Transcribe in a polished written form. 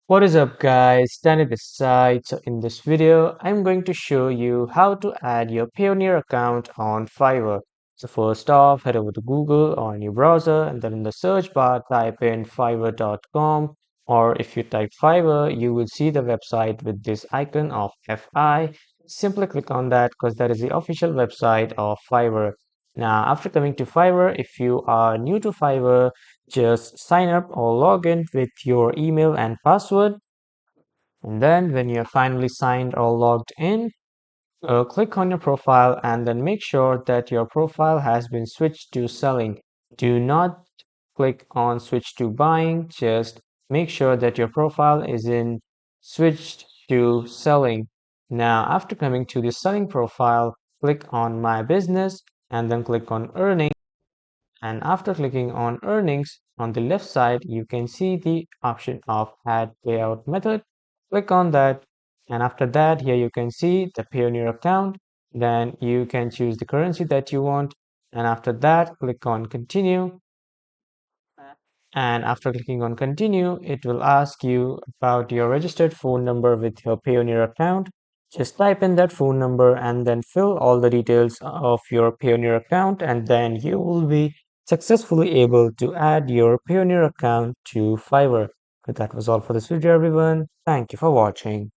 What is up guys, Danny this side. So in this video, I'm going to show you how to add your Payoneer account on Fiverr. So first off, head over to Google or in your browser and then in the search bar, type in fiverr.com, or if you type Fiverr, you will see the website with this icon of FI. Simply click on that because that is the official website of Fiverr. Now, after coming to Fiverr, if you are new to Fiverr, just sign up or log in with your email and password. And then when you're finally signed or logged in, click on your profile and then make sure that your profile has been switched to selling. Do not click on switch to buying. Just make sure that your profile is in switched to selling. Now, after coming to the selling profile, click on my business and then click on earning. And after clicking on earnings on the left side, you can see the option of add payout method. Click on that. And after that, here you can see the Payoneer account. Then you can choose the currency that you want. And after that, click on continue. And after clicking on continue, it will ask you about your registered phone number with your Payoneer account. Just type in that phone number and then fill all the details of your Payoneer account, and then you will be successfully able to add your Payoneer account to Fiverr. But that was all for this video, everyone. Thank you for watching.